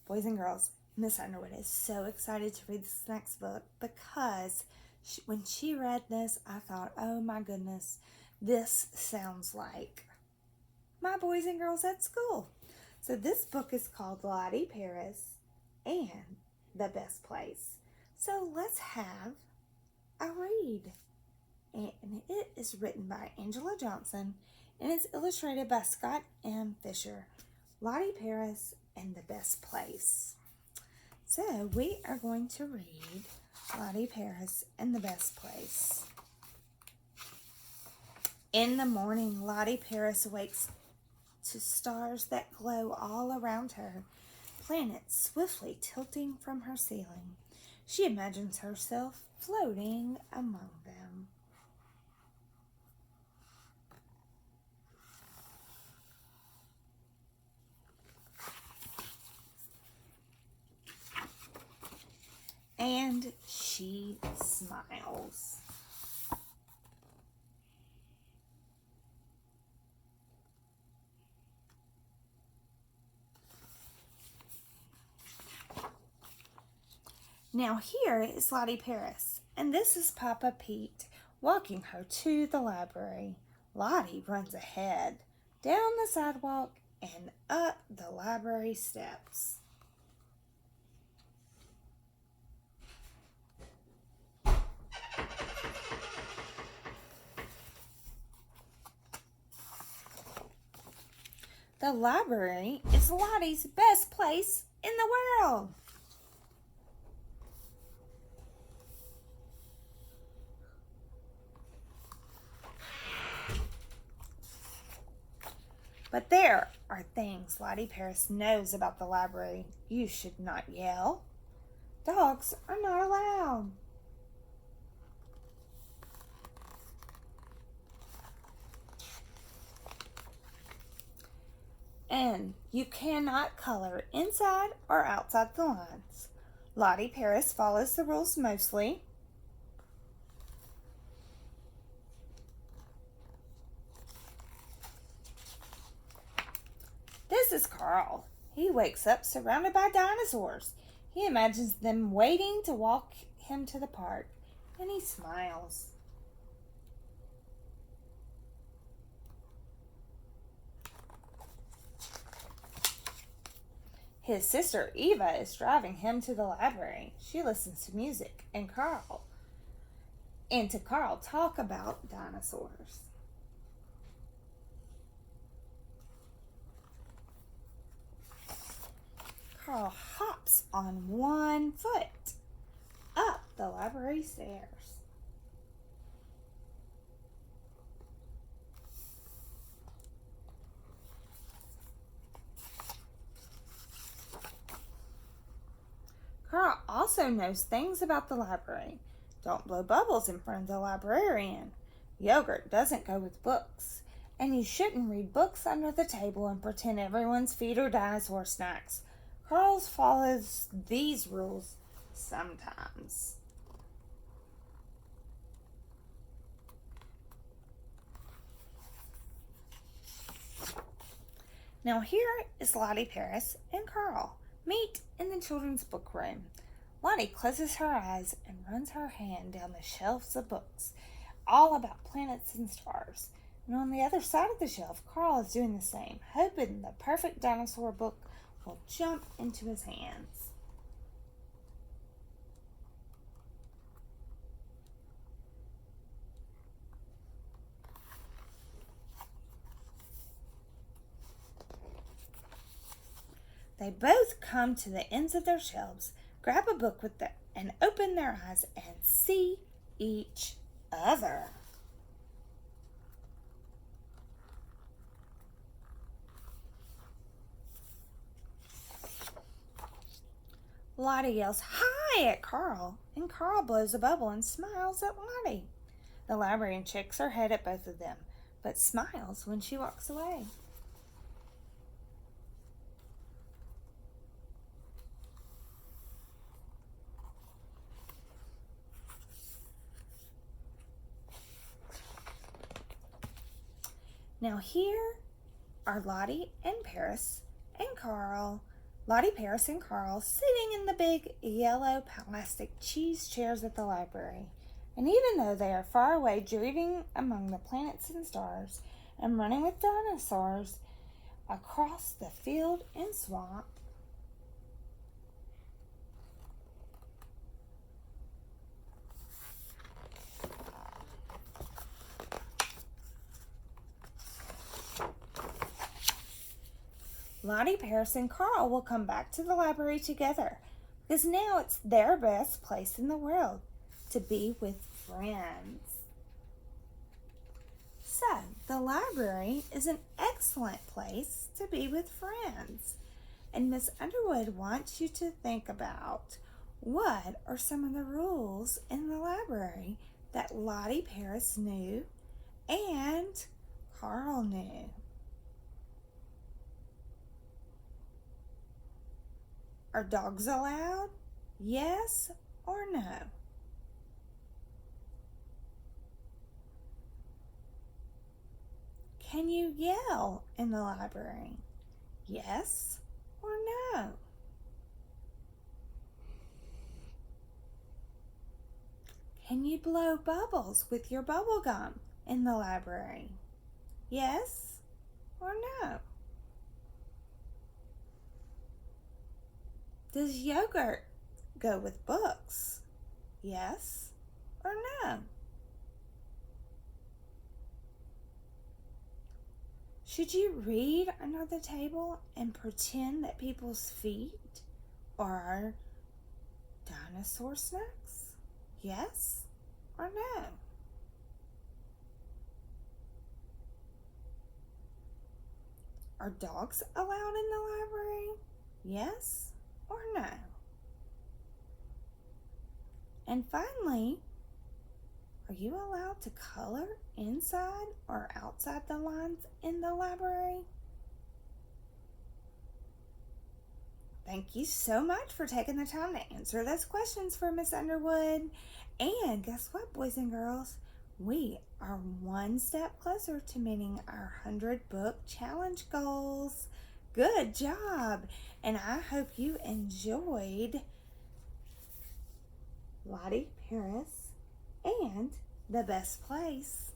Boys and girls, Miss Underwood is so excited to read this next book because when she read this, I thought, oh my goodness, this sounds like my boys and girls at school. So this book is called Lottie, Paris, and the Best Place. So let's have a read. And it is written by Angela Johnson and it's illustrated by Scott M. Fisher. Lottie, Paris, and the Best Place. So we are going to read Lottie, Paris, and the Best Place. In the morning, Lottie Paris awakes to stars that glow all around her, planets swiftly tilting from her ceiling. She imagines herself floating among them. And she smiles. Now here is Lottie Paris, and this is Papa Pete walking her to the library. Lottie runs ahead, down the sidewalk, and up the library steps. The library is Lottie's best place in the world. But there are things Lottie Paris knows about the library. You should not yell. Dogs are not allowed. And you cannot color inside or outside the lines. Lottie Paris follows the rules mostly. This is Carl. He wakes up surrounded by dinosaurs. He imagines them waiting to walk him to the park, and he smiles. His sister Eva is driving him to the library. She listens to music and to Carl talk about dinosaurs. Carl hops on one foot up the library stairs. Carl also knows things about the library. Don't blow bubbles in front of the librarian. Yogurt doesn't go with books. And you shouldn't read books under the table and pretend everyone's feet are dinosaur snacks. Carl follows these rules sometimes. Now here is Lottie Paris and Carl. Meet in the children's book room. Lottie closes her eyes and runs her hand down the shelves of books, all about planets and stars. And on the other side of the shelf, Carl is doing the same, hoping the perfect dinosaur book will jump into his hands. They both come to the ends of their shelves, grab a book and open their eyes and see each other. Lottie yells, "Hi!" at Carl, and Carl blows a bubble and smiles at Lottie. The librarian shakes her head at both of them, but smiles when she walks away. Now here are Lottie and Paris and Carl Lottie, Paris, and Carl sitting in the big yellow plastic cheese chairs at the library. And even though they are far away, dreaming among the planets and stars, and running with dinosaurs across the field and swamp, Lottie, Paris, and Carl will come back to the library together because now it's their best place in the world to be with friends. So, the library is an excellent place to be with friends. And Miss Underwood wants you to think about what are some of the rules in the library that Lottie, Paris knew and Carl knew. Are dogs allowed? Yes or no? Can you yell in the library? Yes or no? Can you blow bubbles with your bubble gum in the library? Yes or no? Does yogurt go with books? Yes or no? Should you read under the table and pretend that people's feet are dinosaur snacks? Yes or no? Are dogs allowed in the library? Yes or no? And finally, are you allowed to color inside or outside the lines in the library? Thank you so much for taking the time to answer those questions for Miss Underwood. And guess what, boys and girls? We are one step closer to meeting our 100-book challenge goals. Good job! And I hope you enjoyed Lottie, Paris, and The Best Place.